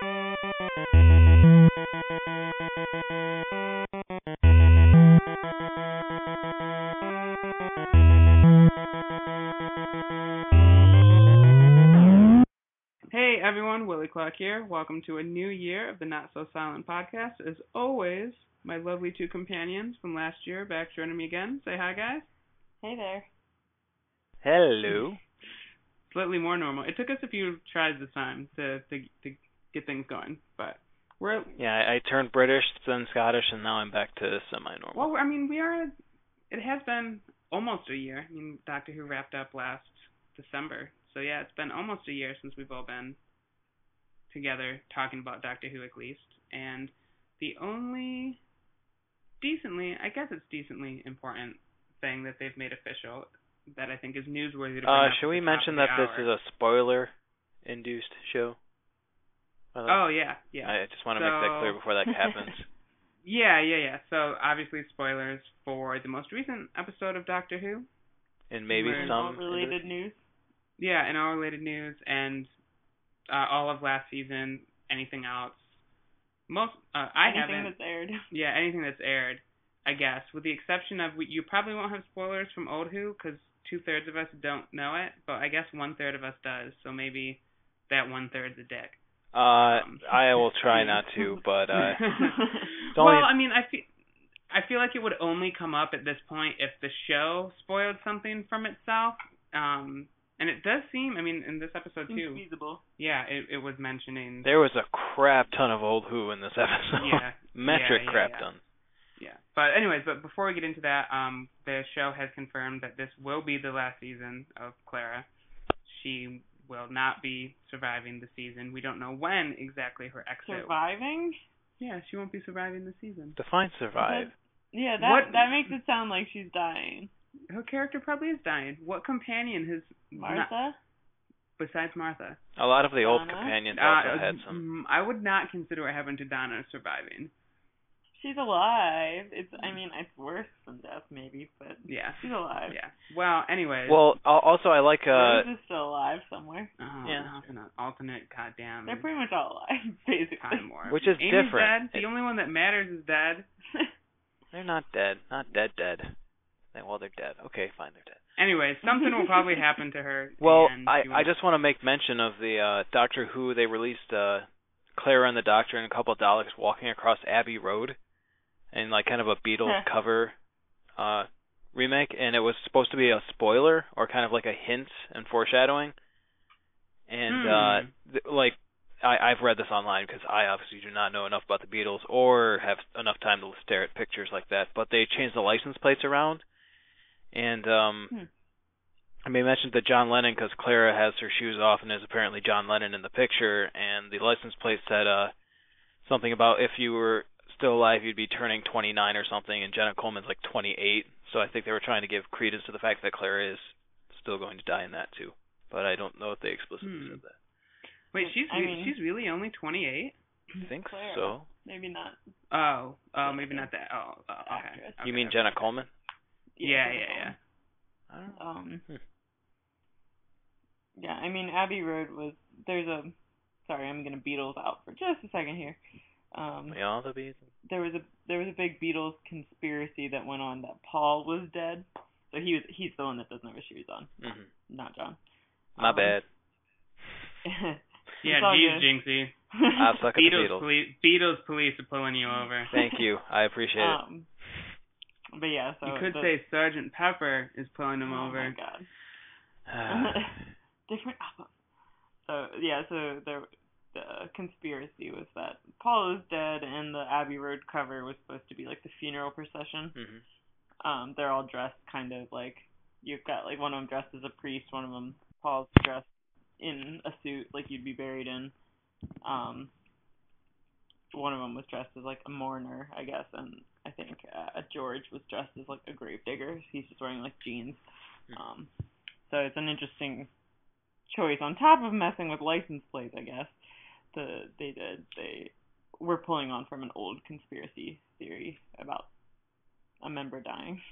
Hey everyone, Willie Clark here. Welcome to a new year of the Not So Silent podcast. As always, my lovely two companions from last year back joining me again. Say hi, guys. Hey there. Hello. Slightly more normal. It took us a few tries this time to get things going, but we're... Yeah, I turned British, then Scottish, and now I'm back to semi-normal. Well, I mean, it has been almost a year. I mean, Doctor Who wrapped up last December. So yeah, it's been almost a year since we've all been together talking about Doctor Who at least. And the only decently important thing that they've made official that I think is newsworthy to bring up. Should we mention that this is a spoiler-induced show? Oh, yeah. I just want to make that clear before that happens. Yeah. So, obviously, spoilers for the most recent episode of Doctor Who. And maybe some... related news. Yeah, and all related news, and all of last season, anything else. Anything that's aired. Yeah, anything that's aired, I guess, with the exception of, you probably won't have spoilers from Old Who, because 2/3 of us don't know it, but I guess 1/3 of us does, so maybe that 1/3's a dick. I will try not to, but... Well, I mean, I feel like it would only come up at this point if the show spoiled something from itself, and it does seem, I mean, in this episode too. Seems feasible. Yeah, it was mentioning... There was a crap ton of Old Who in this episode. Yeah. Metric crap ton. Yeah. But anyways, before we get into that, the show has confirmed that this will be the last season of Clara. She will not be surviving the season. We don't know when exactly her exit... Surviving? Yeah, she won't be surviving the season. Define survive. That makes it sound like she's dying. Her character probably is dying. What companion has... Martha? Besides Martha. A lot of the old Donna? companions also had some... I would not consider what happened to Donna surviving. She's alive. It's worse than death, maybe, but yeah, she's alive. Yeah. Well, anyways. Well, also I like... Rose is still alive somewhere. Oh, yeah. In an alternate goddamn... They're pretty much all alive, basically. Time warp. Which is Amy's different. Dead. The only one that matters is dead. They're not dead. Not dead. Well, they're dead. Okay, fine, they're dead. Anyway, something will probably happen to her. Well, I just want to make mention of the Doctor Who. They released Clara and the Doctor and a couple of Daleks walking across Abbey Road in like kind of a Beatles cover remake, and it was supposed to be a spoiler or kind of like a hint and foreshadowing. And I've read this online because I obviously do not know enough about the Beatles or have enough time to stare at pictures like that. But they changed the license plates around. And I mentioned that John Lennon, because Clara has her shoes off and is apparently John Lennon in the picture, and the license plate said something about if you were still alive, you'd be turning 29 or something, and Jenna Coleman's like 28. So I think they were trying to give credence to the fact that Clara is still going to die in that too. But I don't know if they explicitly said that. Wait, she's really only 28? I think Clara. so. Maybe not. Oh, maybe not that. Oh, okay. You mean Jenna Coleman? Yeah. I don't know. Yeah, I mean, Abbey Road was... Sorry, I'm going to Beatles out for just a second here. Yeah, the Beatles. There was a big Beatles conspiracy that went on that Paul was dead. So he's the one that doesn't have his shoes on. Mm-hmm. Not John. My bad. Yeah, geez, Jinxie. I suck at the Beatles. Beatles police are pulling you over. Thank you. I appreciate it. But yeah, so... You could say Sergeant Pepper is pulling him over. Oh, my God. Different album. So the conspiracy was that Paul is dead, and the Abbey Road cover was supposed to be like the funeral procession. Mm-hmm. They're all dressed kind of like... You've got like one of them dressed as a priest, one of them, Paul's dressed in a suit like you'd be buried in. One of them was dressed as like a mourner, I guess, and I think George was dressed as like a gravedigger. He's just wearing like jeans. So it's an interesting choice on top of messing with license plates, I guess. They were pulling on from an old conspiracy theory about a member dying.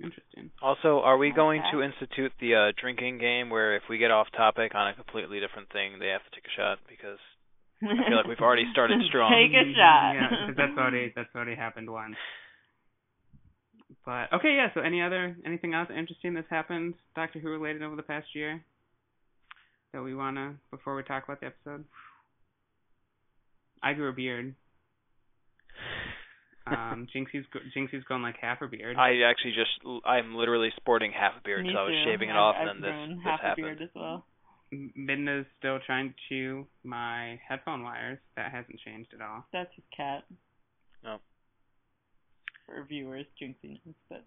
Interesting. Also, are we going Okay. to institute the drinking game where if we get off topic on a completely different thing, they have to take a shot? Because I feel like we've already started strong. Take a shot. Yeah, because that's already happened once. But okay, yeah. So anything else interesting that's happened Doctor Who related over the past year that we wanna before we talk about the episode? I grew a beard. Jinxie's grown like half a beard. I'm literally sporting half a beard because I was shaving it off, and then this half happened. a beard as well. Midna's still trying to chew my headphone wires. That hasn't changed at all. That's his cat. No. For viewers, Jinxie knows, but.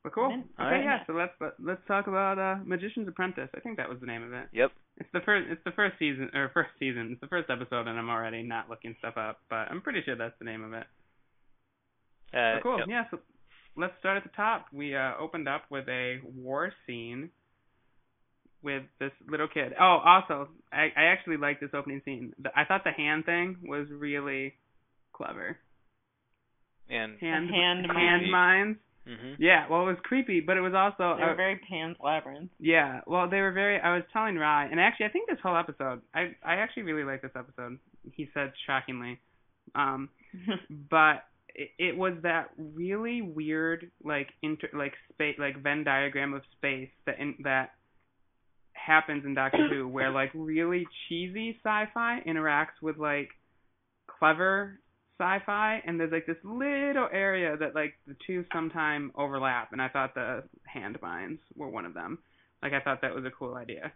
Well, cool. Then, okay, yeah. So let's talk about Magician's Apprentice. I think that was the name of it. Yep. It's the first season. It's the first episode, and I'm already not looking stuff up, but I'm pretty sure that's the name of it. Cool. Yep. Yeah. So let's start at the top. We opened up with a war scene with this little kid. Oh, also, I actually like this opening scene. I thought the hand thing was really clever. And hand mines. mines. Mhm. Yeah, well, it was creepy, but it was also... They were very Pan's Labyrinth. Yeah, well, they were very... I was telling Rye, and actually, I think this whole episode, I actually really like this episode, he said shockingly. But it was that really weird, space, Venn diagram of space that happens in Doctor Who, where, really cheesy sci-fi interacts with, clever sci-fi, and there's this little area that the two sometime overlap, and I thought the hand mines were one of them. I thought that was a cool idea.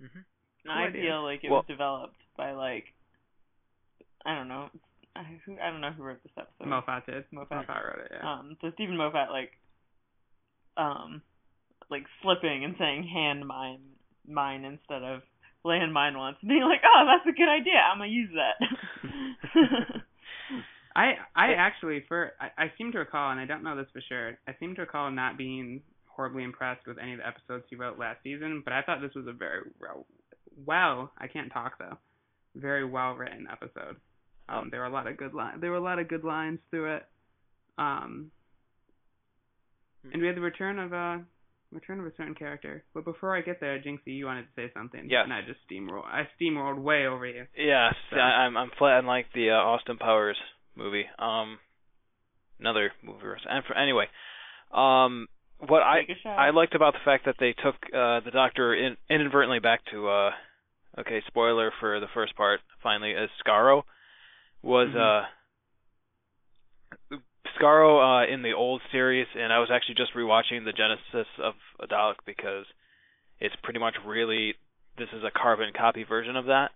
Mhm. I feel like it was developed by I don't know. I don't know who wrote this episode. Moffat did. Moffat wrote it. Yeah. So Stephen Moffat slipping and saying hand mine instead of landmine once, and being like, oh, that's a good idea, I'm gonna use that. I actually I seem to recall, and I don't know this for sure, I seem to recall not being horribly impressed with any of the episodes he wrote last season, but I thought this was a very I can't talk though, very well written episode. There were a lot of good lines through it. And we had the return of a certain character. But before I get there, Jinxie, you wanted to say something. Yes. And I just steamrolled way over you. Yes, So. I'm flat unlike the Austin Powers movie. Another movie. Anyway, what I liked about the fact that they took the Doctor inadvertently back to spoiler for the first part, finally, as Skaro was Skaro in the old series, and I was actually just rewatching the Genesis of a Dalek because it's pretty much this is a carbon copy version of that,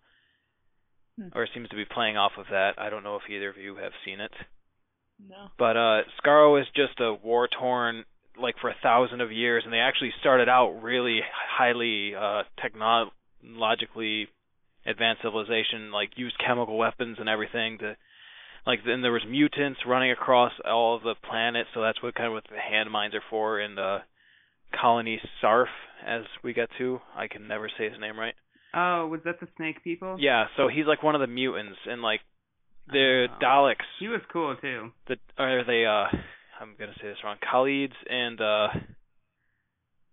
or it seems to be playing off of that. I don't know if either of you have seen it. No. But Skaro is just a war-torn, for 1,000 of years, and they actually started out really highly technologically advanced civilization, used chemical weapons and everything to, then there was mutants running across all of the planet, so that's what the hand mines are for, and Colony Sarf, as we get to. I can never say his name right. Oh, was that the snake people? Yeah, so he's one of the mutants, and the Daleks. He was cool too. I'm gonna say this wrong. Khalids and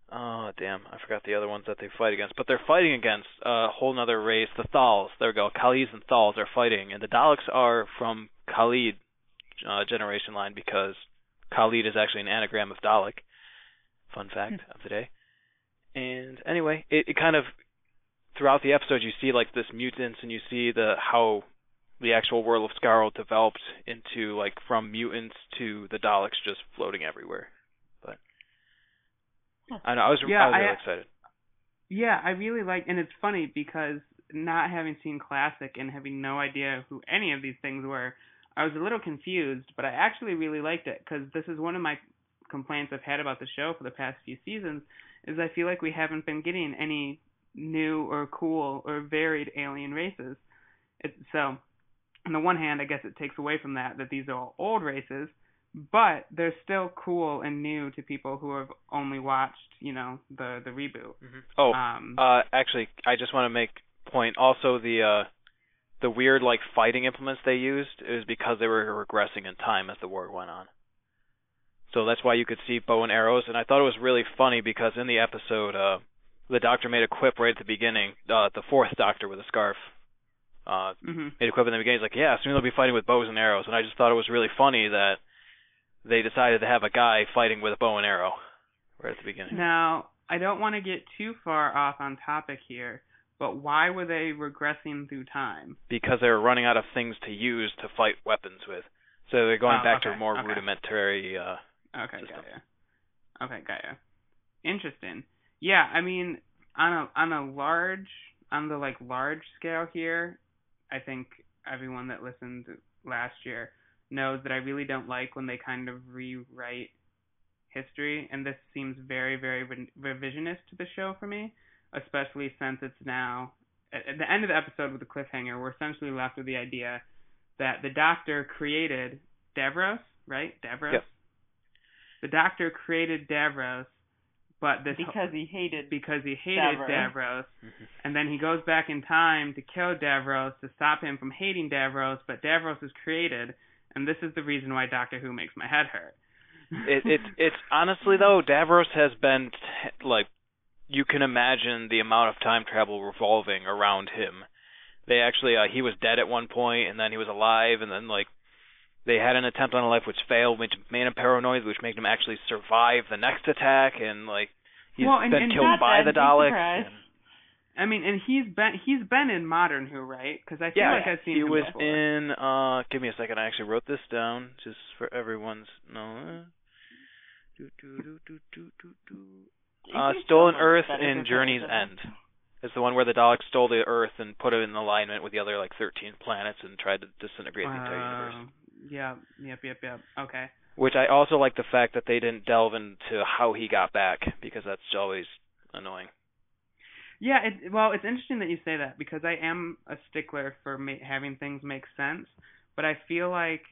oh damn, I forgot the other ones that they fight against. But they're fighting against a whole nother race, the Thals. There we go. Khalids and Thals are fighting, and the Daleks are from Khalid generation line because Khalid is actually an anagram of Dalek. Fun fact of the day. And anyway, it kind of throughout the episode you see this mutants, and you see how the actual world of Skaro developed into from mutants to the Daleks just floating everywhere. But I know I was really excited. Yeah, I really and it's funny because not having seen Classic and having no idea who any of these things were, I was a little confused, but I actually really liked it because this is one of my complaints I've had about the show for the past few seasons is I feel like we haven't been getting any new or cool or varied alien races. So on the one hand, I guess it takes away from that these are all old races, but they're still cool and new to people who have only watched, the reboot. Mm-hmm. Oh, actually, I just want to make point. Also, the weird fighting implements they used is because they were regressing in time as the war went on. So that's why you could see bow and arrows. And I thought it was really funny because in the episode, the Doctor made a quip right at the beginning. The fourth Doctor with a scarf made a quip in the beginning. He's like, yeah, soon they'll be fighting with bows and arrows. And I just thought it was really funny that they decided to have a guy fighting with a bow and arrow right at the beginning. Now, I don't want to get too far off on topic here, but why were they regressing through time? Because they were running out of things to use to fight weapons with. So they're going back to a more rudimentary system. Got ya. Interesting. Yeah, I mean, on the large scale here, I think everyone that listened last year knows that I really don't like when they kind of rewrite history, and this seems very, very revisionist to the show for me, especially since it's now, at the end of the episode with the cliffhanger, we're essentially left with the idea that the Doctor created Davros, right? Davros? Yep. The Doctor created Davros, but because he hated Davros, and then he goes back in time to kill Davros to stop him from hating Davros, but Davros is created, and this is the reason why Doctor Who makes my head hurt. It's honestly though, Davros has been you can imagine the amount of time travel revolving around him. They actually he was dead at one point, and then he was alive, and then they had an attempt on a life which failed, which made him paranoid, which made him actually survive the next attack, and he's been killed by the Daleks. I mean, and he's been in Modern Who, right? Because I feel like I've seen him before. He was in. Give me a second. I actually wrote this down just for everyone's knowledge. Stolen Earth in Journey's End. It's the one where the Daleks stole the Earth and put it in alignment with the other 13 planets and tried to disintegrate the entire universe. Yep. Okay. Which I also like the fact that they didn't delve into how he got back, because that's always annoying. Yeah, it's interesting that you say that, because I am a stickler for having things make sense, but I feel like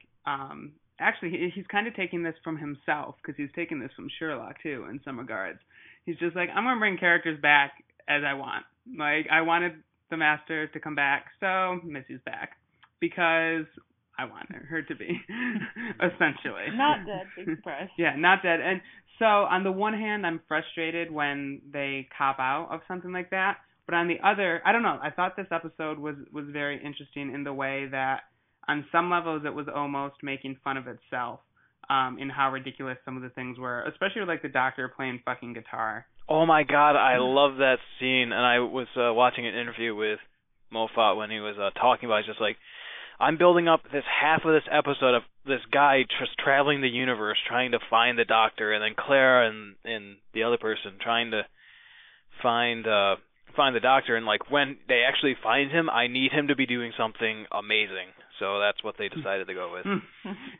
actually he's kind of taking this from himself, because he's taking this from Sherlock too in some regards. He's just like, I'm gonna bring characters back as I want. I wanted the Master to come back, so Missy's back because I want her to be, essentially. Not dead, big surprise. Yeah, not dead. And so on the one hand, I'm frustrated when they cop out of something like that, but on the other, I don't know. I thought this episode was very interesting in the way that on some levels it was almost making fun of itself in how ridiculous some of the things were, especially with the Doctor playing fucking guitar. Oh my God, I love that scene. And I was watching an interview with Moffat when he was talking about it. He's just like, I'm building up this half of this episode of this guy just traveling the universe trying to find the Doctor, and then Clara and the other person trying to find the Doctor, and when they actually find him, I need him to be doing something amazing. So that's what they decided to go with.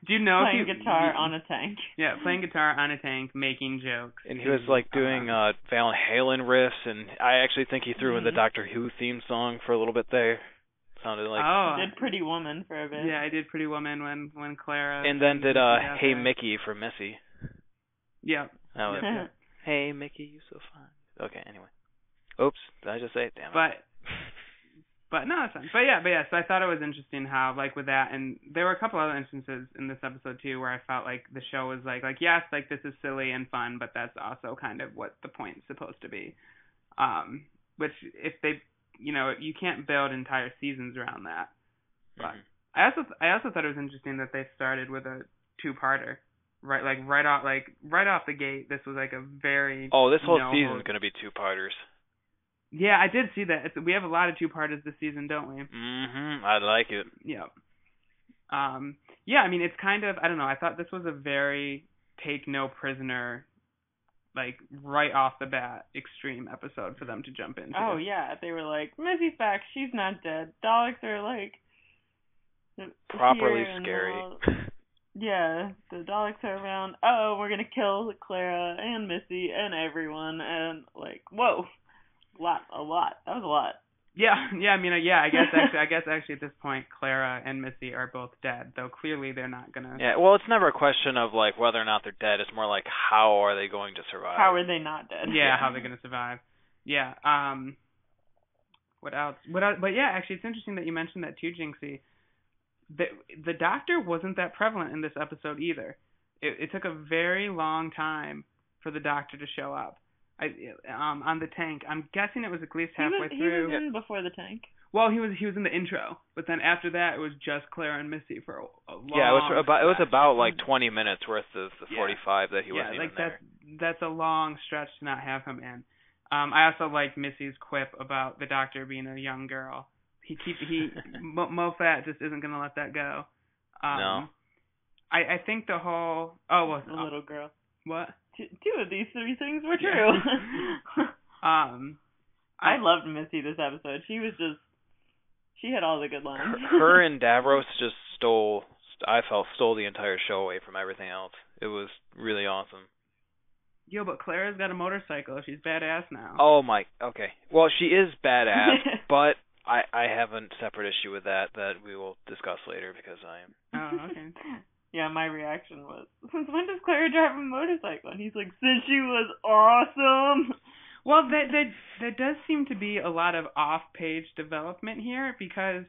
Do you know playing guitar on a tank? Yeah, playing guitar on a tank, making jokes. And he was doing Van Halen riffs, and I actually think he threw in the Doctor Who theme song for a little bit there. Sounded like I did Pretty Woman for a bit. Yeah, I did Pretty Woman when Clara. And then did Hey Mickey for Missy. Yeah. That was good. Hey Mickey, you so fine. Okay, anyway. Oops, did I just say it? Damn it. But no, it's fine. But yeah. So I thought it was interesting how with that, and there were a couple other instances in this episode too where I felt like the show was yes, this is silly and fun, but that's also kind of what the point's supposed to be. Which if they, you can't build entire seasons around that. But I also thought it was interesting that they started with a two-parter. Right, right off the gate, this was a very. Oh, this whole season's gonna be two-parters. Yeah, I did see that. We have a lot of two-parters this season, don't we? I like it. Yeah. Yeah, I mean, it's kind of, I don't know, I thought this was a very take no prisoner, right off the bat, extreme episode for them to jump into. Oh, yeah, they were like, Missy's back, she's not dead. Daleks are, properly scary. Yeah, the Daleks are around. Oh, we're gonna kill Clara and Missy and everyone, and, whoa. A lot. That was a lot. Yeah. I mean, I guess actually at this point, Clara and Missy are both dead. Though clearly they're not gonna. Yeah. Well, it's never a question of whether or not they're dead. It's more how are they going to survive? How are they not dead? Yeah. How are they going to survive? Yeah. What else? But yeah, actually, it's interesting that you mentioned that too, Jinxie. The Doctor wasn't that prevalent in this episode either. it took a very long time for the Doctor to show up. On the tank. I'm guessing it was at least halfway through. He was in before the tank. Well, he was in the intro, but then after that it was just Clara and Missy for a long. Yeah, it was about like 20 minutes worth of the 45 that he wasn't even there. That's a long stretch to not have him in. I also like Missy's quip about the Doctor being a young girl. Moffat just isn't gonna let that go. No. I think the whole a little girl. What? Two of these three things were true. Yeah. I loved Missy this episode. She had all the good lines. Her and Davros just stole the entire show away from everything else. It was really awesome. Yo, but Clara's got a motorcycle. She's badass now. Oh my, okay. Well, she is badass, but I have a separate issue with that we will discuss later because I am. Oh, okay. Yeah, my reaction was, since when does Clara drive a motorcycle? And he's like, since she was awesome. Well, there does seem to be a lot of off-page development here because,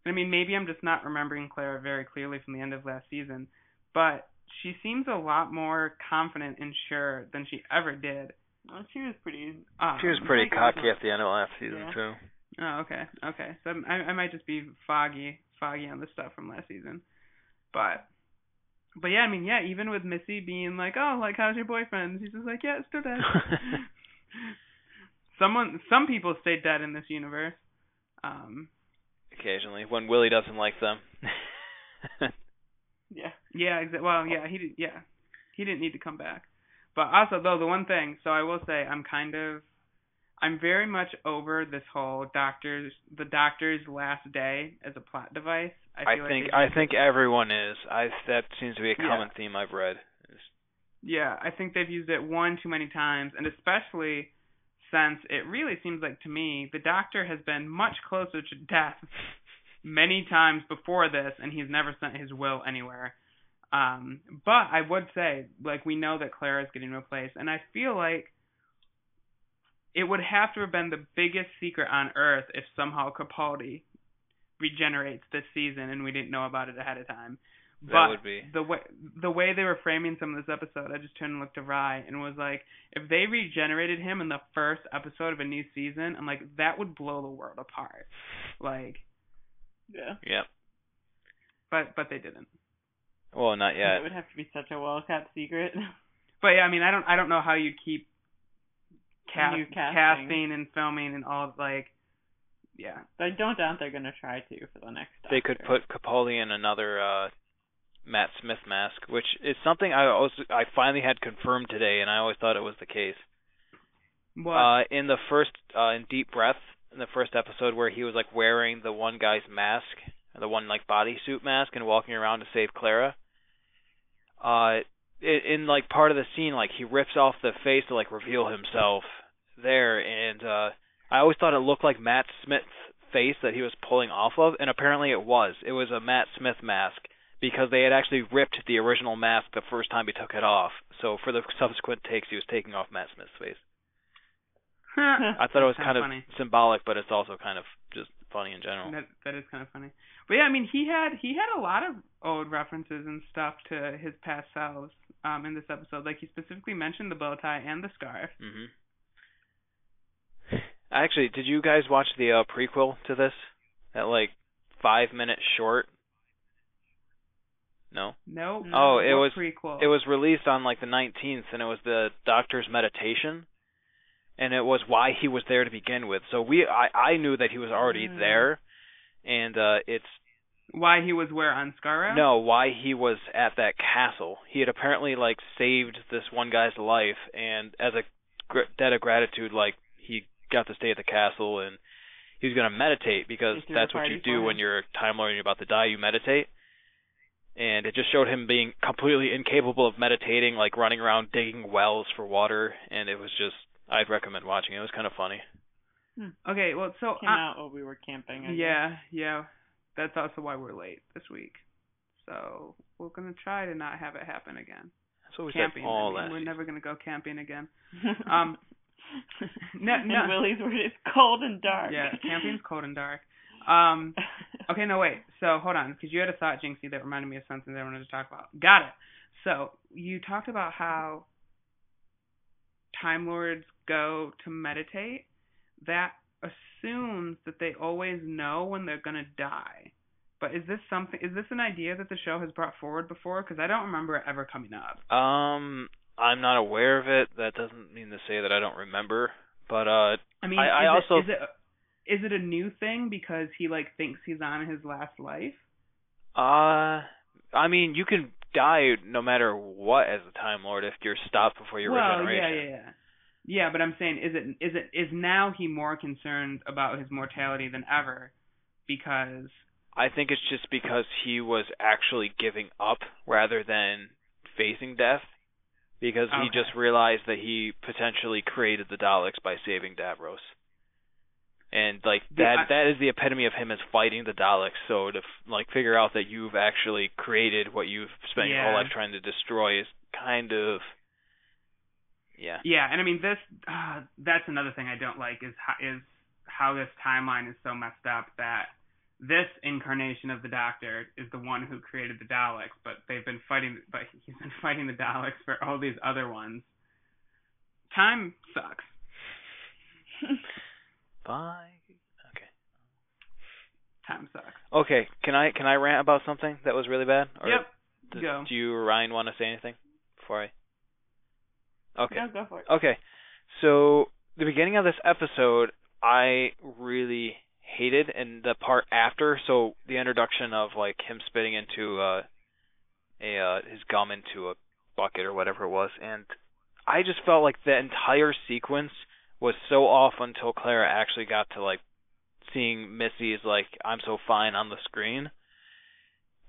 I mean, maybe I'm just not remembering Clara very clearly from the end of last season, but she seems a lot more confident and sure than she ever did. Well, she was pretty... she was pretty cocky at the end of last season, too. Oh, okay. So I might just be foggy on the stuff from last season. But yeah, I mean, yeah, even with Missy being like, oh, like, how's your boyfriend? She's just like, yeah, it's still dead. Some people stay dead in this universe. Occasionally, when Willie doesn't like them. Yeah. Yeah, exactly. Well, yeah, he didn't need to come back. But also, though, the one thing, so I will say, I'm very much over this whole the Doctor's last day as a plot device. I think everyone is. That seems to be a common theme I've read. Yeah, I think they've used it one too many times, and especially since it really seems like to me the Doctor has been much closer to death many times before this, and he's never sent his will anywhere. But I would say, like, we know that Clara is getting replaced, and I feel like it would have to have been the biggest secret on Earth if somehow Capaldi regenerates this season and we didn't know about it ahead of time. That would be. The way they were framing some of this episode, I just turned and looked to Rye and was like, if they regenerated him in the first episode of a new season, I'm like, that would blow the world apart. Like, yeah. Yep. But they didn't. Well, not yet. It would have to be such a well-kept secret. But yeah, I mean, I don't know how you keep casting and filming and all, like, yeah. But I don't doubt they're gonna try to for the next Doctor. They could put Capaldi in another Matt Smith mask, which is something I finally had confirmed today, and I always thought it was the case. What? In the first in Deep Breath, in the first episode where he was like wearing the one guy's mask, the one like bodysuit mask, and walking around to save Clara. In like part of the scene, like he rips off the face to like reveal himself there, and I always thought it looked like Matt Smith's face that he was pulling off of, and apparently it was. It was a Matt Smith mask because they had actually ripped the original mask the first time he took it off. So for the subsequent takes, he was taking off Matt Smith's face. I thought it was kind of funny. symbolic, but it's also kind of just funny in general. That is kind of funny. But yeah, I mean, he had a lot of old references and stuff to his past selves in this episode. Like, he specifically mentioned the bow tie and the scarf. Mm-hmm. Actually, did you guys watch the prequel to this? That like 5-minute short? No. Nope. Oh, it was prequel. It was released on like the 19th, and it was the Doctor's meditation, and it was why he was there to begin with. So I knew that he was already there, and it's why he was where on Skaro? No, why he was at that castle. He had apparently like saved this one guy's life, and as a debt of gratitude, like he got to stay at the castle, and he was going to meditate because that's what you do when you're a Time Lord and you're about to die. You meditate. And it just showed him being completely incapable of meditating, like running around digging wells for water, and it was just, I'd recommend watching it. It was kind of funny. Okay, well, so... Came out while we were camping. Yeah. That's also why we're late this week. So, we're going to try to not have it happen again. That's what we camping, said all last We're season. never going to go camping again. And Willie's word is cold and dark. Yeah, camping's cold and dark. Okay, no, wait. So, hold on, because you had a thought, Jinxie, that reminded me of something that I wanted to talk about. Got it. So you talked about how Time Lords go to meditate. That assumes that they always know when they're gonna die. But is this an idea that the show has brought forward before? Because I don't remember it ever coming up. I'm not aware of it. That doesn't mean to say that I don't remember. But I mean, also is it a new thing because he like thinks he's on his last life? I mean, you can die no matter what as a Time Lord if you're stopped before your regeneration. Yeah. Yeah, but I'm saying, is now he more concerned about his mortality than ever because? I think it's just because he was actually giving up rather than facing death, because he just realized that he potentially created the Daleks by saving Davros. And like that is the epitome of him as fighting the Daleks. So to like figure out that you've actually created what you've spent your whole life trying to destroy is kind of Yeah, and I mean that's another thing I don't like is how this timeline is so messed up that this incarnation of the Doctor is the one who created the Daleks, but he's been fighting the Daleks for all these other ones. Time sucks. Bye. Okay. Time sucks. Okay, can I rant about something that was really bad? Or Yep. Go. Do you, Ryan, want to say anything before I? Okay. No, go for it. Okay. So the beginning of this episode, I really hated, and the part after. So the introduction of like him spitting into his gum into a bucket or whatever it was, and I just felt like the entire sequence was so off until Clara actually got to like seeing Missy's like "I'm so fine" on the screen.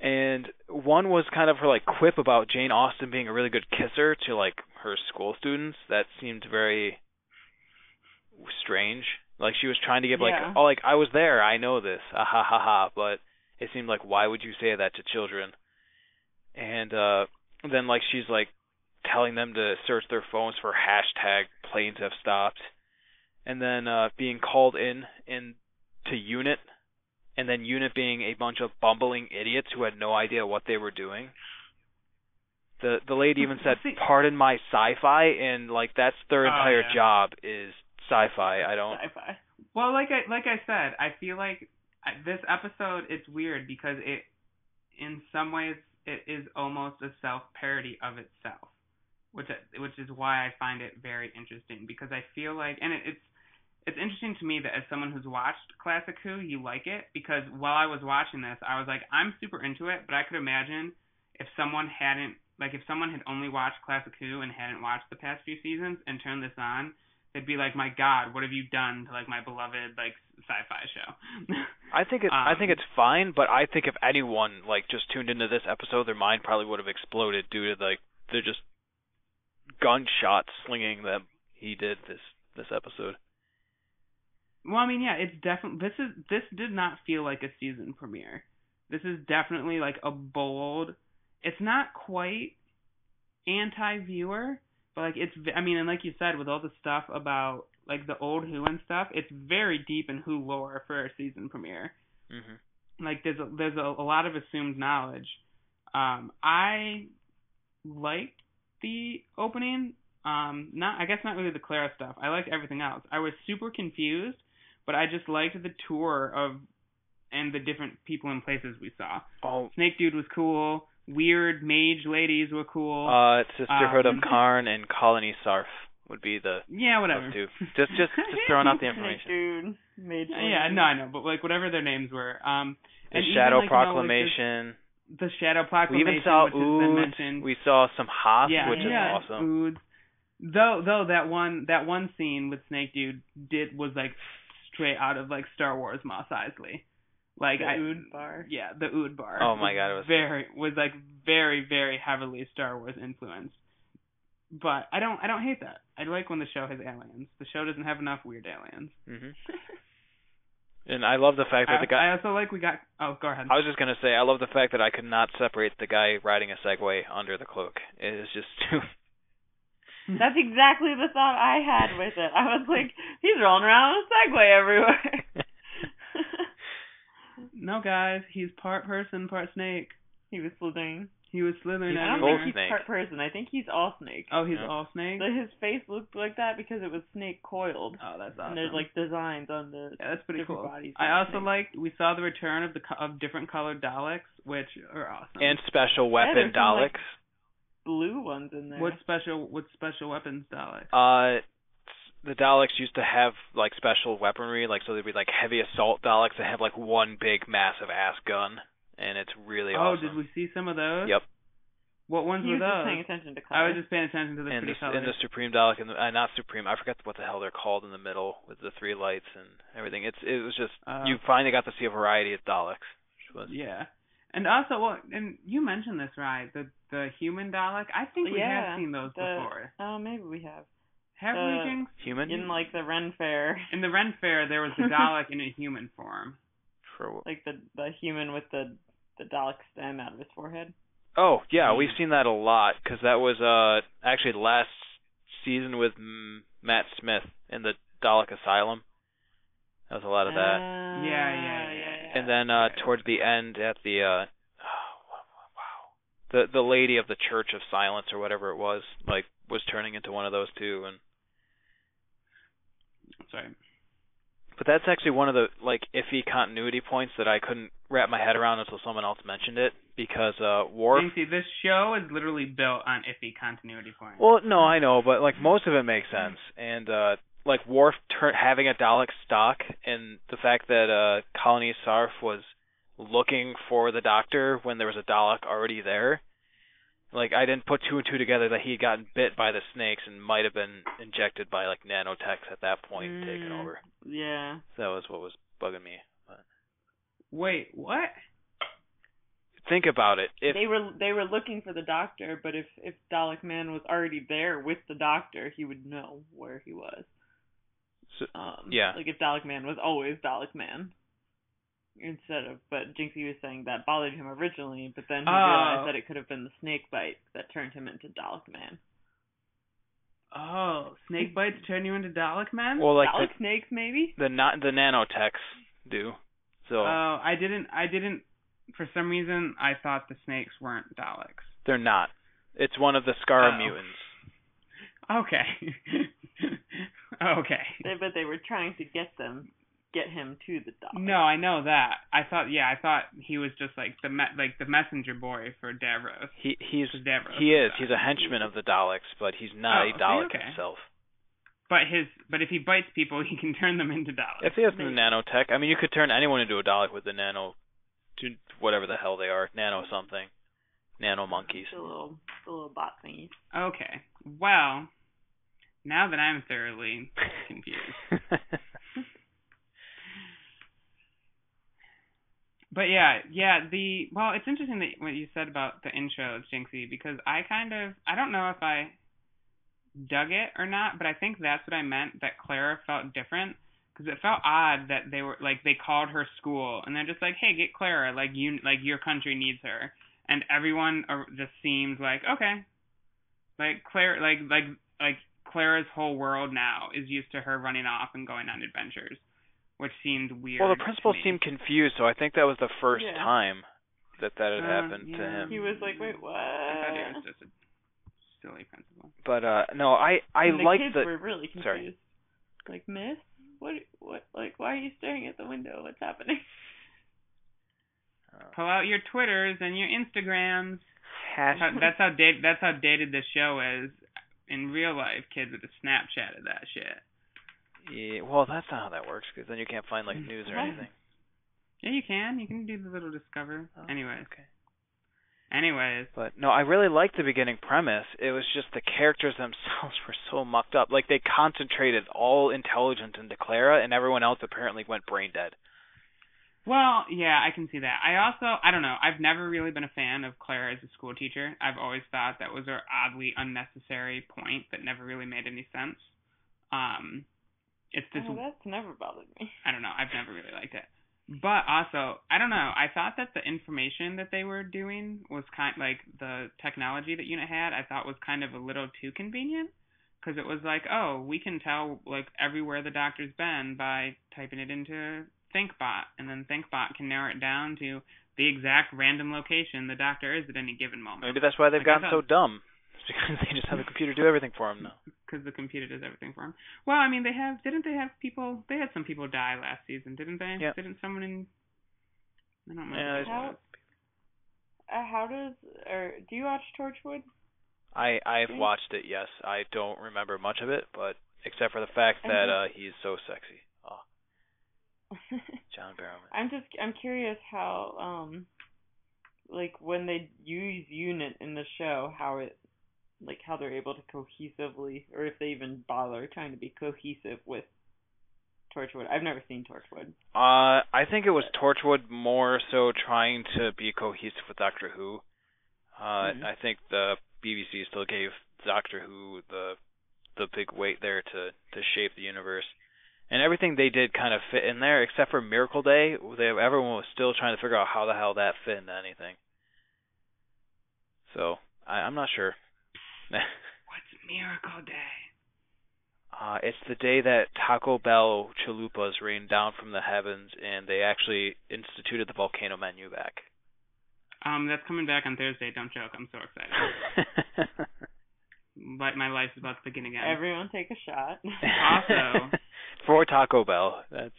And one was kind of her like quip about Jane Austen being a really good kisser to like her school students. That seemed very strange. Like she was trying to give like, oh, like I was there, I know this, ha ha ha. But it seemed like, why would you say that to children? And then like she's like telling them to search their phones for hashtag planes have stopped, and then being called in to unit. And then unit being a bunch of bumbling idiots who had no idea what they were doing. The lady even said, "Pardon my sci-fi," and like that's their entire job is sci-fi. I don't. Sci-fi. Well, like I said, I feel like this episode it's weird because it, in some ways, it is almost a self-parody of itself, which is why I find it very interesting because I feel like, and it's interesting to me that as someone who's watched Classic Who, you like it, because while I was watching this, I was like, I'm super into it, but I could imagine if someone had only watched Classic Who and hadn't watched the past few seasons and turned this on, they'd be like, my God, what have you done to like my beloved like sci-fi show? I think it's fine, but I think if anyone like just tuned into this episode, their mind probably would have exploded due to like the just gunshots slinging that he did this episode. Well, I mean, yeah, it's definitely this did not feel like a season premiere. This is definitely like a bold. It's not quite anti-viewer, but like it's. I mean, and like you said, with all the stuff about like the old Who and stuff, it's very deep in Who lore for a season premiere. Mm-hmm. Like there's a lot of assumed knowledge. I liked the opening. I guess not really the Clara stuff. I liked everything else. I was super confused. But I just liked the tour and the different people and places we saw. Oh. Snake Dude was cool. Weird mage ladies were cool. Sisterhood of Karn and Colony Sarf would be the whatever. Two. Just throwing out the information. Snake Dude, mage ladies. Yeah, no, I know, but like whatever their names were. The Shadow Proclamation. The Shadow Proclamation. We even saw which has been mentioned. We saw some Hoth, which is awesome. Oods. Though that one scene with Snake Dude was like straight out of like Star Wars Mos Eisley, like the Ood bar. Yeah, the Ood bar. Oh my God, it was very very heavily Star Wars influenced. But I don't hate that. I like when the show has aliens. The show doesn't have enough weird aliens. Mhm. And I love the fact that the guy. I also like we got. Oh, go ahead. I was just gonna say I love the fact that I could not separate the guy riding a Segway under the cloak. It is just too. That's exactly the thought I had with it. I was like, he's rolling around on a Segway everywhere. No, guys, he's part person, part snake. He was slithering. He was slithering I don't full think he's snake. part person. I think he's all snake. Oh, he's Yeah. all snake? So his face looked like that because it was snake coiled. Oh, that's awesome. And there's like designs on the yeah, that's pretty different cool. bodies. I of also snakes. liked, we saw the return of different colored Daleks, which are awesome. And special weapon there's some, like, Daleks. blue ones in there. What special weapons Daleks? The Daleks used to have like special weaponry, like so there'd be like heavy assault Daleks that have like one big massive ass gun, and it's really awesome. Oh, did we see some of those? Yep. What ones He were was just those? paying attention to I colors. was just paying attention to the And pretty the, colors. and the Supreme Dalek, and not Supreme, I forget what the hell they're called in the middle with the three lights and everything. It was just you finally got to see a variety of Daleks. Which was, yeah. And also, well, and you mentioned this, right? The human Dalek. I think we have seen those before. Oh, maybe we have. Have we, Jinx? Human? In like the Ren Fair. In the Ren Fair, there was the Dalek in a human form. For, Like the human with the Dalek stem out of his forehead. oh, yeah, we've seen that a lot, because that was actually last season with Matt Smith in the Dalek Asylum. That was a lot of that. Yeah. And then towards the end at the the lady of the Church of Silence or whatever it was, like was turning into one of those too, and sorry. but that's actually one of the like iffy continuity points that I couldn't wrap my head around until someone else mentioned it, because Worf. See, this show is literally built on iffy continuity points. Well, no, I know, but like most of it makes sense, and like Worf having a Dalek stock, and the fact that Colony Sarf was looking for the Doctor when there was a Dalek already there. Like, I didn't put two and two together that he had gotten bit by the snakes and might have been injected by like nanotechs at that point, taken over. Yeah. So that was what was bugging me. But wait, what? think about it. If they were looking for the Doctor, but if Dalek Man was already there with the Doctor, he would know where he was. So, yeah. Like if Dalek Man was always Dalek Man. Instead of, but Jinxie was saying that bothered him originally, but then he realized that it could have been the snake bite that turned him into Dalek Man. Oh, snake bites turn you into Dalek Man? Well, like Dalek snakes, maybe? The nanotechs do. So. Oh, I didn't. For some reason, I thought the snakes weren't Daleks. They're not. It's one of the Skara mutants. Okay. Okay. But they were trying to get him to the Dalek. No, I know that. I thought he was just like the messenger boy for Davros. He is. Davros He's a henchman of the Daleks, but he's not a Dalek himself. But if he bites people, he can turn them into Daleks. If he has the nanotech, I mean, you could turn anyone into a Dalek with the whatever the hell they are, nano something, nano monkeys. The little bot thingies. Okay. Well, now that I'm thoroughly confused. But it's interesting that what you said about the intros, Jinxie, because I don't know if I dug it or not, but I think that's what I meant, that Clara felt different, because it felt odd that they were like, they called her school and they're just like, hey, get Clara, like your country needs her, and everyone just seemed like, okay, like Clara, like Clara's whole world now is used to her running off and going on adventures. Which seemed weird. Well, the principal seemed confused, so I think that was the first time that had happened to him. He was like, "Wait, what?" I thought he was just a silly principal. But no, I like the kids were really confused. Sorry. Like, Miss, what? Like, why are you staring at the window? What's happening? Pull out your Twitters and your Instagrams. That's how dated this show is. In real life, kids would have Snapchatted that shit. Yeah, well, that's not how that works, because then you can't find like news or anything. Yeah, you can. You can do the little Discover. Anyways. Okay. Anyways. But no, I really liked the beginning premise. It was just the characters themselves were so mucked up. Like, they concentrated all intelligence into Clara, and everyone else apparently went brain dead. Well, yeah, I can see that. I don't know. I've never really been a fan of Clara as a school teacher. I've always thought that was an oddly unnecessary point that never really made any sense. It's this. That's never bothered me. I don't know. I've never really liked it. But also, I don't know. I thought that the information that they were doing was kind like the technology that UNIT had. I thought was kind of a little too convenient, because it was like, oh, we can tell like everywhere the Doctor's been by typing it into ThinkBot, and then ThinkBot can narrow it down to the exact random location the Doctor is at any given moment. Maybe that's why they've gotten so dumb. It's because they just have the computer do everything for them now. Because the computer does everything for them. Well, I mean, didn't they have people? They had some people die last season, didn't they? Yeah. Didn't someone in? I don't know. Yeah, do you watch Torchwood? I've watched it. Yes, I don't remember much of it, but except for the fact that he's so sexy. Oh, John Barrowman. I'm curious how like when they use UNIT in the show, how they're able to cohesively, or if they even bother trying to be cohesive with Torchwood. I've never seen Torchwood. I think it was Torchwood more so trying to be cohesive with Doctor Who. I think the BBC still gave Doctor Who the big weight there to shape the universe. And everything they did kind of fit in there, except for Miracle Day. Everyone was still trying to figure out how the hell that fit into anything. So, I'm not sure. What's Miracle Day? It's the day that Taco Bell chalupas rained down from the heavens, and they actually instituted the volcano menu back. That's coming back on Thursday. Don't joke. I'm so excited. But my life's about to begin again. Everyone take a shot. Also, for Taco Bell, that's.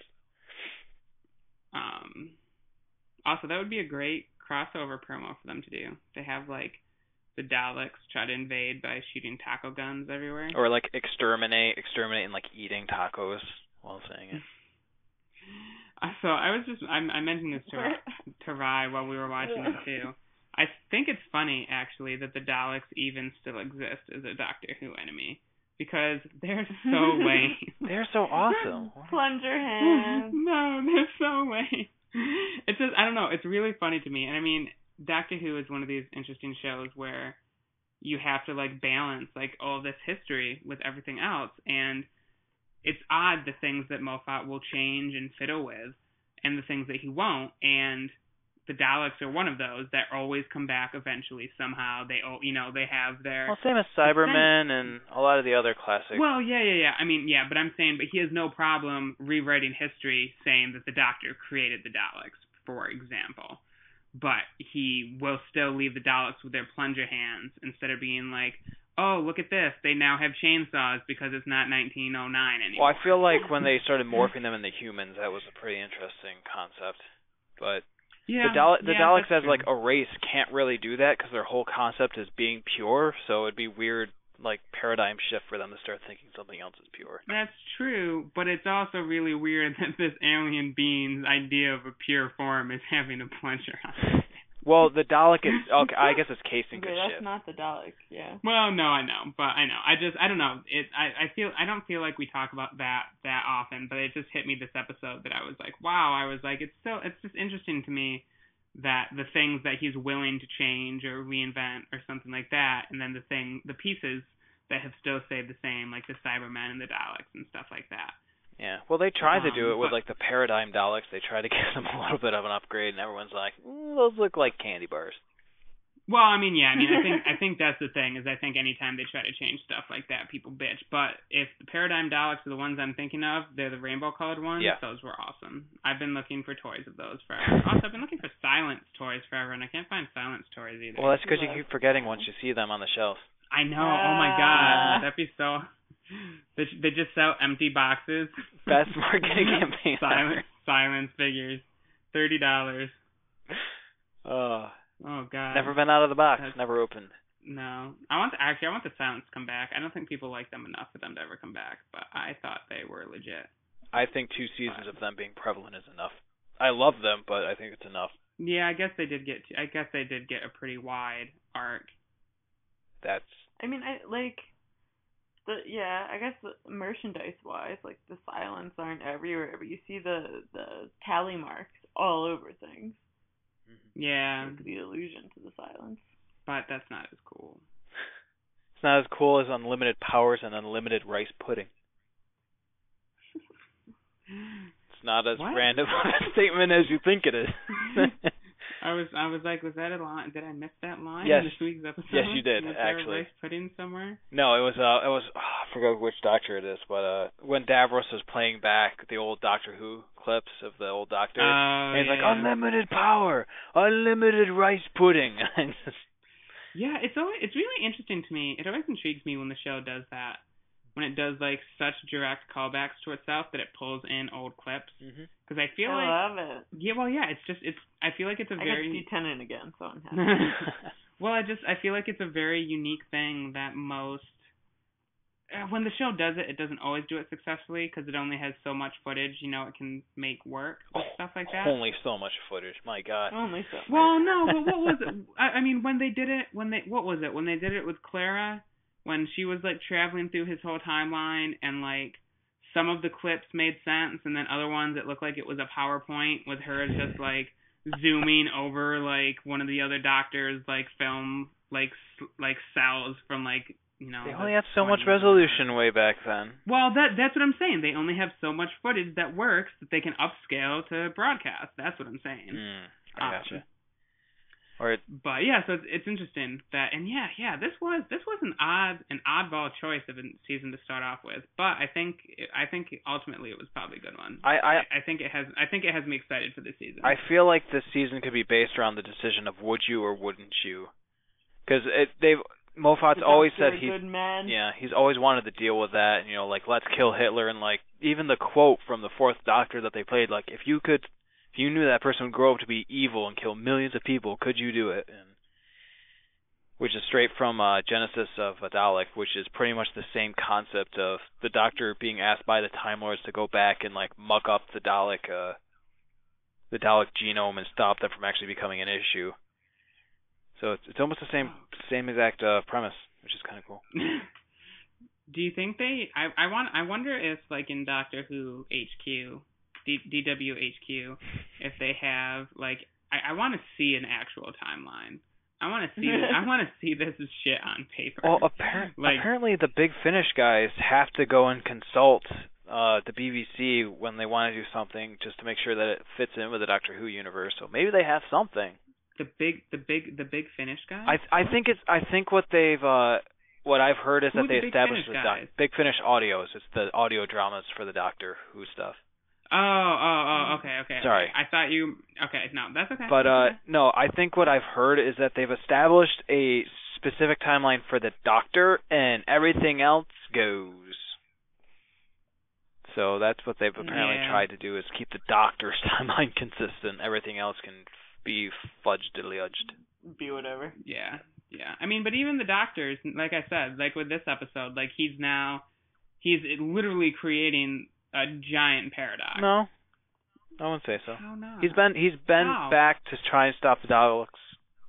Also, that would be a great crossover promo for them to do. To have like the Daleks try to invade by shooting taco guns everywhere. Or like exterminate and like eating tacos while saying it. So I mentioned this to Rai while we were watching it too. I think it's funny actually that the Daleks even still exist as a Doctor Who enemy because they're so lame. They're so awesome. Plunger hands. No, they're so lame. It's just I don't know. It's really funny to me, and I mean Doctor Who is one of these interesting shows where you have to like balance like all this history with everything else, and it's odd the things that Moffat will change and fiddle with, and the things that he won't, and the Daleks are one of those that always come back eventually somehow. They have their... Well, same as Cybermen and a lot of the other classics. Well, yeah. I mean, yeah, but I'm saying, but he has no problem rewriting history saying that the Doctor created the Daleks, for example. But he will still leave the Daleks with their plunger hands instead of being like, oh, look at this, they now have chainsaws because it's not 1909 anymore. Well, I feel like when they started morphing them into humans, that was a pretty interesting concept. But yeah, the Daleks as like a race can't really do that because their whole concept is being pure, so it'd be weird, like paradigm shift for them to start thinking something else is pure. That's true, but it's also really weird that this alien being's idea of a pure form is having a plunger on it. Well, the Dalek is okay. I guess it's casing could that's shift. not the Dalek, yeah. Well, no, I know, but I know. I don't know. I don't feel like we talk about that often, but it just hit me this episode that I was like, wow. I was like, it's just interesting to me that the things that he's willing to change or reinvent or something like that, and then the pieces that have still stayed the same, like the Cybermen and the Daleks and stuff like that. Yeah, well, they tried to do it with like the Paradigm Daleks. They tried to give them a little bit of an upgrade, and everyone's like, "Those look like candy bars." Well, I mean, yeah, I think that's the thing is I think anytime they try to change stuff like that, people bitch. But if the Paradigm Daleks are the ones I'm thinking of, they're the rainbow-colored ones. Yeah. Those were awesome. I've been looking for toys of those forever. Also, I've been looking for Silence toys forever, and I can't find Silence toys either. Well, that's because you keep forgetting once you see them on the shelf. I know. Oh my God, that'd be so. They just sell empty boxes. Best marketing campaign. Silence figures, $30. Oh God. Never been out of the box. Never opened. No, I want the Silence to come back. I don't think people like them enough for them to ever come back, but I thought they were legit. I think 2 seasons of them being prevalent is enough. I love them, but I think it's enough. Yeah, I guess they did get a pretty wide arc. I guess merchandise-wise, like the Silence aren't everywhere, but you see the tally marks all over things. Yeah. Like the allusion to the Silence. But that's not as cool. It's not as cool as unlimited powers and unlimited rice pudding. It's not as random of a statement as you think it is. I was like, was that a line? Did I miss that line Yes. in this week's episode? Yes, you did, was actually. there a rice pudding somewhere? No, it was I forgot which Doctor it is, but when Davros was playing back the old Doctor Who clips of the old Doctor, and he's like, unlimited power, unlimited rice pudding. Yeah, it's really interesting to me. It always intrigues me when the show does that. When it does like such direct callbacks to itself that it pulls in old clips. Because I feel like I love it. Yeah, well, yeah, I feel like it's a very. I get to see Tennant again, so I'm happy. Well, I feel like it's a very unique thing that most. When the show does it, it doesn't always do it successfully because it only has so much footage, it can make work with stuff like that. Only so much footage, my God. Only so much. Well, no, but what was it? I mean, when they did it, what was it? When they did it with Clara, when she was like traveling through his whole timeline, and like some of the clips made sense, and then other ones it looked like it was a PowerPoint with her just like zooming over like one of the other doctors like film like cells from like. They only had so much resolution way back then. Well, that's what I'm saying. They only have so much footage that works that they can upscale to broadcast. That's what I'm saying. I gotcha. But yeah, so it's interesting that, and this was an oddball choice of a season to start off with. But I think ultimately it was probably a good one. I think it has me excited for this season. I feel like this season could be based around the decision of would you or wouldn't you, because Moffat's always said he's always wanted to deal with that, and like let's kill Hitler, and like even the quote from the Fourth Doctor that they played, like if you knew that person would grow up to be evil and kill millions of people, could you do it? And which is straight from Genesis of a Dalek, which is pretty much the same concept of the Doctor being asked by the Time Lords to go back and like muck up the Dalek genome and stop them from actually becoming an issue. So it's almost the same exact premise, which is kind of cool. Do you think I wonder if like in Doctor Who HQ, DW HQ, if they have like I want to see an actual timeline. I want to see I want to see this as shit on paper. Well, apparently the Big Finish guys have to go and consult the BBC when they want to do something just to make sure that it fits in with the Doctor Who universe. So maybe they have something. The big Finish guys. I think what I've heard is that they established the Big Finish Audios. It's the audio dramas for the Doctor Who stuff. Okay. Sorry. I thought you. Okay, no, that's okay. But no, I think what I've heard is that they've established a specific timeline for the Doctor, and everything else goes. So that's what they've apparently tried to do, is keep the Doctor's timeline consistent. Everything else can be fudged. Be whatever. Yeah. I mean, but even the Doctors, like I said, like with this episode, like he's literally creating a giant paradox. No, I wouldn't say so. How not? He's been back to try and stop the Daleks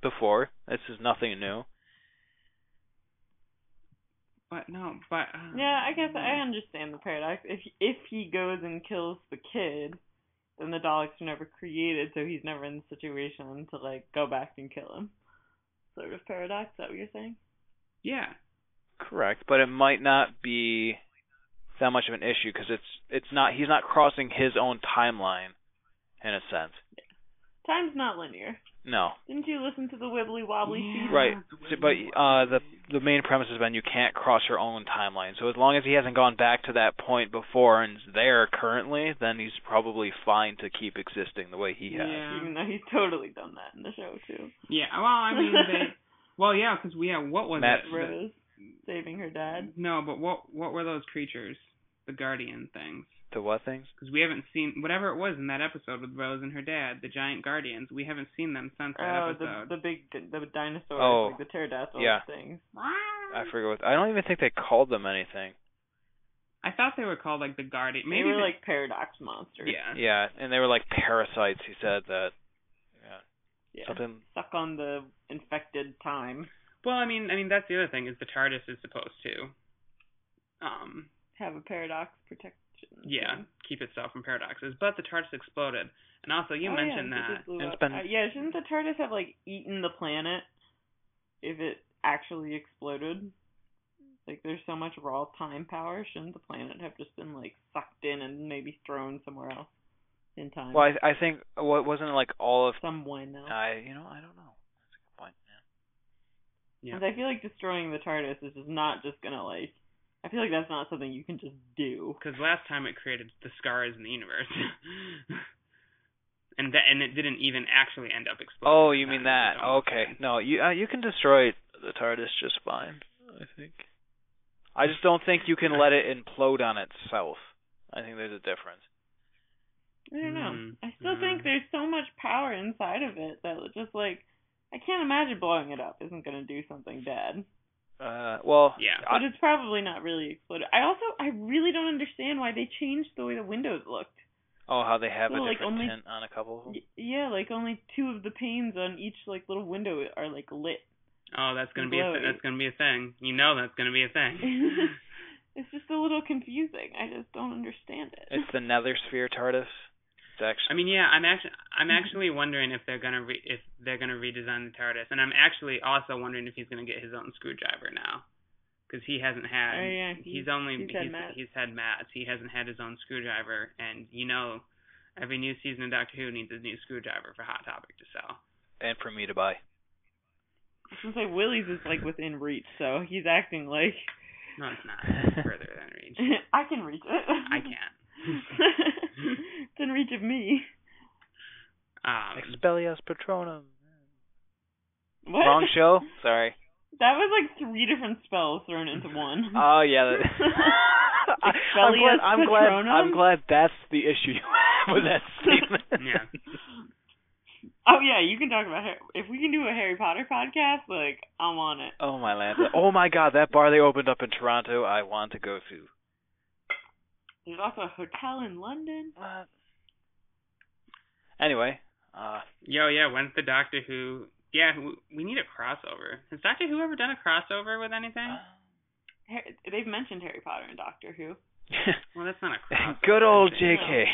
before. This is nothing new. Yeah, I guess I understand the paradox. If he goes and kills the kid, then the Daleks are never created, so he's never in the situation to like go back and kill him. Sort of paradox. Is that what you're saying? Yeah. Correct, but it might not be that much of an issue because it's not. He's not crossing his own timeline, in a sense. Yeah. Time's not linear. No. Didn't you listen to the wibbly wobbly season? Right. So, but the main premise has been you can't cross your own timeline. So as long as he hasn't gone back to that point before and is there currently, then he's probably fine to keep existing the way he has. Yeah. Even though he's totally done that in the show too. Yeah. Well, I mean, because what was it? Rose saving her dad. No, but what were those creatures? The Guardian things. The what things? Because we haven't seen whatever it was in that episode with Rose and her dad, the giant Guardians. We haven't seen them since that episode. The dinosaurs, like the pterodactyl things. I forget what. I don't even think they called them anything. I thought they were called like the Guardian. Maybe they were like paradox monsters. Yeah, and they were like parasites. He said that. Yeah. Something stuck on the infected time. Well, I mean that's the other thing is the Tardis is supposed to have a paradox protection. Yeah, keep itself from paradoxes. But the Tardis exploded, and also you mentioned that. Shouldn't the Tardis have like eaten the planet if it actually exploded? Like, there's so much raw time power. Shouldn't the planet have just been like sucked in and maybe thrown somewhere else? in time. Well, I think wasn't it like all of some bueno. I don't know. That's a good point. Yeah. And I feel like destroying the TARDIS is just not just gonna like. I feel like that's not something you can just do. Because last time it created the scars in the universe. And it didn't even actually end up exploding. Oh, you mean that? Okay. No, you can destroy the TARDIS just fine, I think. I just don't think you can let it implode on itself. I think there's a difference. I don't know. I still think there's so much power inside of it that just like I can't imagine blowing it up isn't going to do something bad. Well, yeah. But it's probably not really exploded. I really don't understand why they changed the way the windows looked. Oh, how they have a different tint on a couple of them? Yeah, like only 2 of the panes on each like little window are like lit. Oh, that's gonna be a thing. You know that's gonna be a thing. It's just a little confusing. I just don't understand it. It's the Nether Sphere TARDIS. It's actually. I mean, yeah, I'm actually wondering if they're gonna redesign the TARDIS, and I'm actually also wondering if he's gonna get his own screwdriver now. Because he hasn't had, he's had mats. He hasn't had his own screwdriver, and every new season of Doctor Who needs a new screwdriver for Hot Topic to sell. And for me to buy. I was gonna say Willie's is like within reach, so he's acting like. No, it's not. It's further than reach. I can reach it. I can't. It's in reach of me. Expelliarmus Patronum. What? Wrong show. Sorry. That was like 3 different spells thrown into one. Oh yeah. I'm glad that's the issue you have with that statement. Yeah. Oh yeah, you can talk about if we can do a Harry Potter podcast, like I'm on it. Oh my land. Oh my God, that bar they opened up in Toronto, I want to go to. There's also a hotel in London. Anyway. When's the Doctor Who? Yeah, we need a crossover. Has Doctor Who ever done a crossover with anything? They've mentioned Harry Potter and Doctor Who. Well, that's not a crossover. Good old JK.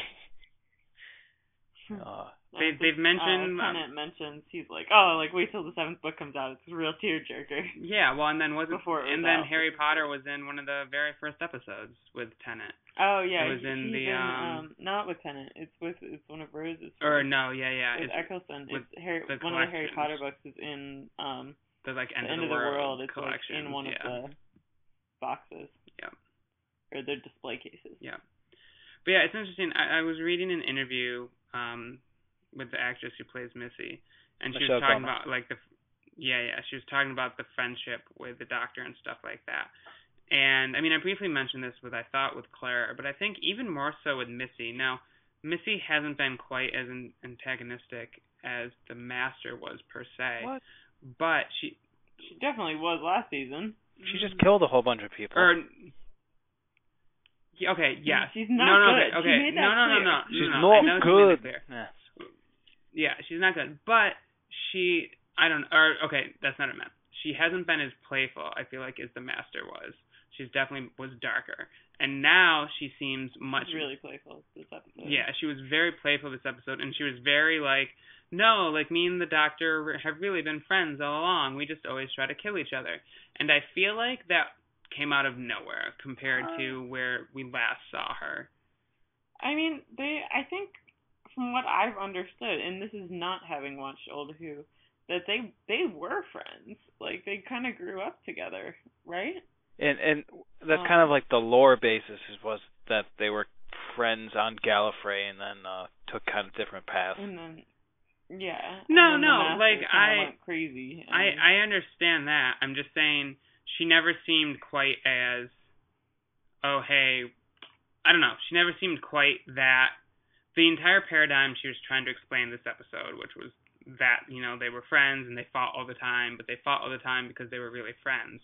They've mentioned. Tennant mentions he's like, wait till the 7th book comes out. It's a real tearjerker. Yeah, well, and then then Harry Potter was in one of the very first episodes with Tennant. Oh yeah, it was in the not with Tennant. It's one of Rose's. Or no, yeah. It's Eccleston. It's one of the Harry Potter books is in the like End of the World. It's collection. Like in one of the boxes. Yeah. Or the display cases. Yeah. But yeah, it's interesting. I was reading an interview with the actress who plays Missy, and she was talking about like she was talking about the friendship with the Doctor and stuff like that. And I mean, I briefly mentioned this with Clara, but I think even more so with Missy. Now, Missy hasn't been quite as antagonistic as the Master was per se. What? But she definitely was last season. She just killed a whole bunch of people. Okay, yeah. She's not good. Okay. No. She's not good. Yeah, she's not good. But that's not what I meant. She hasn't been as playful, I feel like, as the Master was. She's definitely was darker. And now she seems much... She's really playful this episode. Yeah, she was very playful this episode, and she was very like, no, like me and the Doctor have really been friends all along. We just always try to kill each other. And I feel like that came out of nowhere compared to where we last saw her. I mean, I think from what I've understood, and this is not having watched Old Who, that they were friends. Like, they kind of grew up together, right? And that's kind of like the lore basis was that they were friends on Gallifrey and then took kind of different paths. And then, yeah. No, like went crazy. I understand that. I'm just saying she never seemed quite as, I don't know. She never seemed quite that. The entire paradigm she was trying to explain this episode, which was that, they were friends and they fought all the time, but they fought all the time because they were really friends.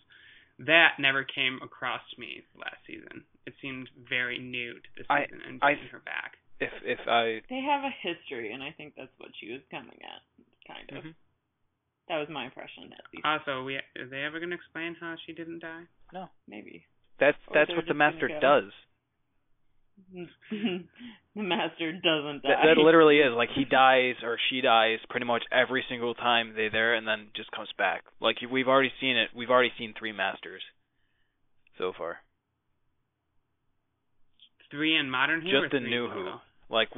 That never came across to me last season. It seemed very new to this season and bringing her back. They have a history, and I think that's what she was coming at, kind of. Mm-hmm. That was my impression, at least. Also, are they ever going to explain how she didn't die? No. Maybe. That's what the Master does. The Master doesn't die. That literally is. Like, he dies or she dies pretty much every single time they're there and then just comes back. Like, we've already seen it. We've already seen 3 Masters so far. 3 in Modern Who? Just in New Who. Like,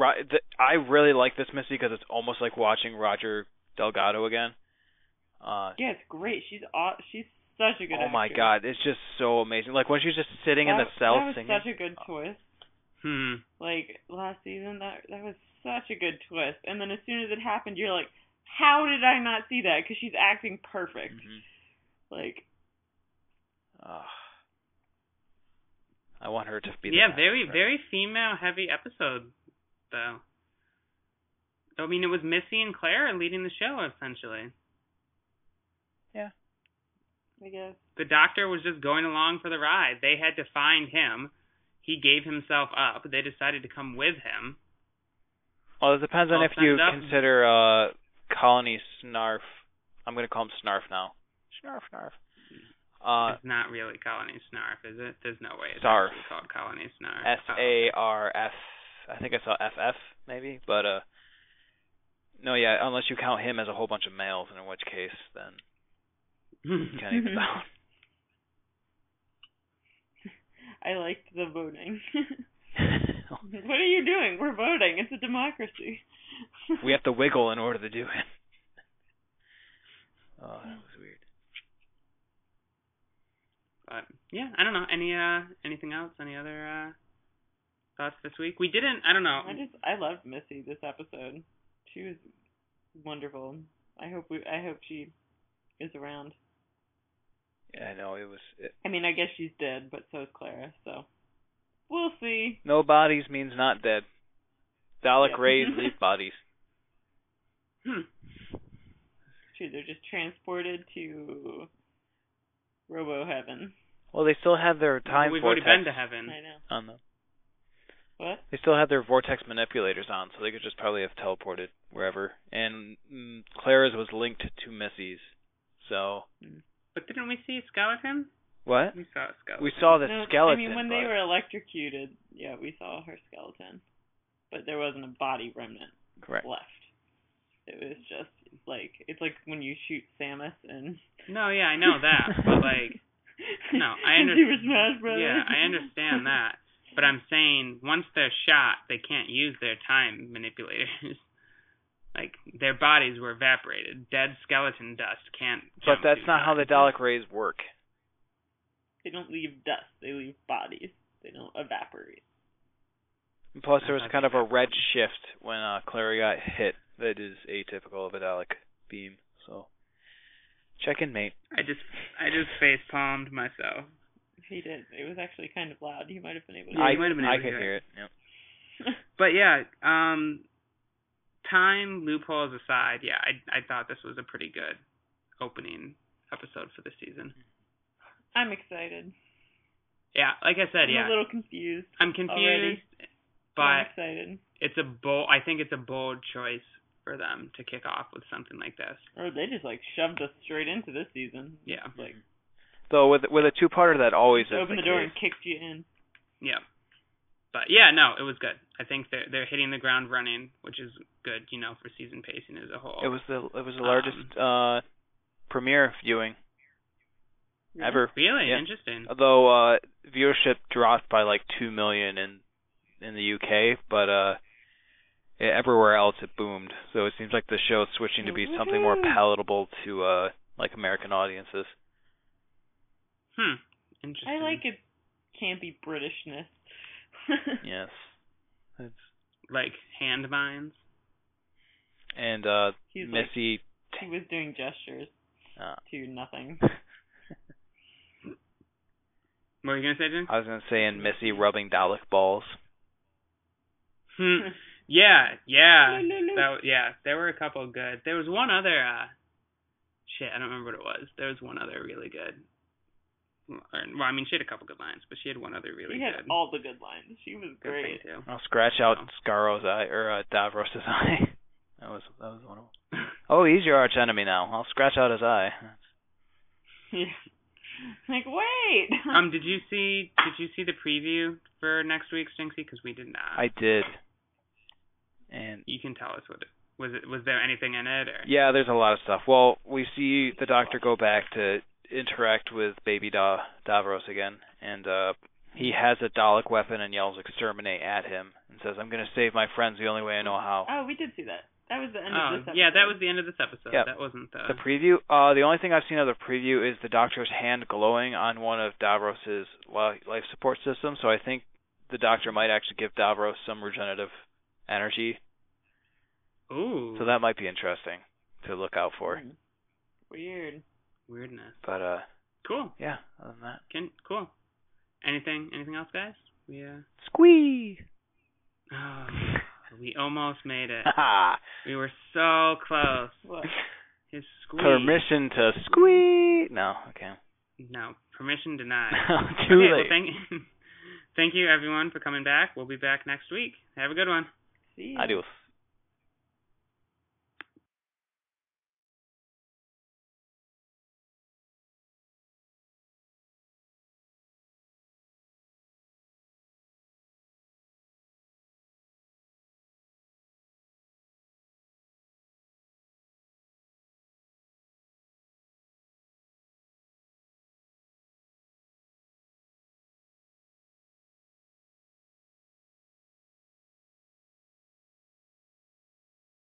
I really like this Missy because it's almost like watching Roger Delgado again. Yeah, it's great. She's such a good actress. Oh my God, it's just so amazing. Like when she's just sitting in the cell singing. That was such a good twist. Like last season, that was such a good twist. And then as soon as it happened, you're like, how did I not see that? Because she's acting perfect. Like. I want her to be. Very female heavy episode though. I mean, it was Missy and Clara leading the show essentially. Yeah. I guess. The Doctor was just going along for the ride. They had to find him. He gave himself up. They decided to come with him. Well, it depends on if you consider Colony Snarf. I'm going to call him Snarf now. Snarf. It's not really Colony Snarf, is it? There's no way it's Snarf. actually called Colony Snarf. SARF. I think I saw FF maybe, but no, yeah, unless you count him as a whole bunch of males, in which case then you can't even count. I liked the voting. What are you doing? We're voting. It's a democracy. We have to wiggle in order to do it. Oh, that was weird. But yeah, I don't know. Anything else? Any other thoughts this week? We didn't. I don't know. I loved Missy this episode. She was wonderful. I hope she is around. Yeah, I know it was. I mean, I guess she's dead, but so is Clara. So we'll see. No bodies means not dead. Dalek rays leave bodies. True, they're just transported to Robo Heaven. Well, they still have their time We've vortex. already been to heaven. I know. On them. What? They still have their vortex manipulators on, so they could just probably have teleported wherever. And Clara's was linked to Missy's, so. But didn't we see a skeleton? What? We saw a skeleton. We saw the skeleton. I mean, when they were electrocuted, yeah, we saw her skeleton. But there wasn't a body remnant left. It was just like, it's like when you shoot Samus and... No, yeah, I know that, but like... No, I understand. Yeah, I understand that. But I'm saying, once they're shot, they can't use their time manipulators. Like, their bodies were evaporated. Dead skeleton dust can't... But that's not how the Dalek rays work. They don't leave dust. They leave bodies. They don't evaporate. And plus, there was kind of a red shift when Clara got hit that is atypical of a Dalek beam. So, check in, mate. I just face palmed myself. He did. It was actually kind of loud. You might have been able to I could hear it. Yep. But yeah, time loopholes aside, yeah, I thought this was a pretty good opening episode for the season. I'm excited. Yeah, like I said, I'm a little confused. I'm confused, already, but I'm excited. I think it's a bold choice for them to kick off with something like this. Or they just like shoved us straight into this season. Yeah. Like, though with a two-parter that always is open the door and kicked you in. Yeah. But yeah, no, it was good. I think they're hitting the ground running, which is good, for season pacing as a whole. It was the largest premiere viewing ever. Really? Yeah. Interesting. Although viewership dropped by like 2 million in the UK, but everywhere else it boomed. So it seems like the show is switching to be something more palatable to like American audiences. Interesting. I like it campy Britishness. Yes. It's like hand mines. And Missy. He was doing gestures to nothing. What were you gonna say, Jen? I was gonna say, and Missy rubbing Dalek balls. Yeah. There were a couple good. There was one other. I don't remember what it was. There was one other really good. Well, I mean, she had a couple good lines, but she had one other really good. She had all the good lines. She was great. Too. I'll scratch out Scarro's eye, or Davros' eye. That was one of them. Oh, he's your arch enemy now. I'll scratch out his eye. Yeah. Like, wait. Did you see the preview for next week's Jinxie? Because we did not. I did. And you can tell us what it was. There anything in it? Or? Yeah, there's a lot of stuff. Well, we see the Doctor go back to interact with baby Davros again, and he has a Dalek weapon and yells "exterminate" at him, and and says, "I'm going to save my friends the only way I know how." Oh, we did see that. That was the end of this episode. Yeah, that was the end of this episode. Yep. That wasn't the preview. The only thing I've seen of the preview is the Doctor's hand glowing on one of Davros's life support systems. So I think the Doctor might actually give Davros some regenerative energy. Ooh. So that might be interesting to look out for. Weirdness. But cool. Yeah. Other than that. Cool. Anything else, guys? Squee. Oh, we almost made it. We were so close. What? His squee. Permission to squee. No. Okay. No. Permission denied. Too late. Well, thank you everyone for coming back. We'll be back next week. Have a good one. See ya. Adios.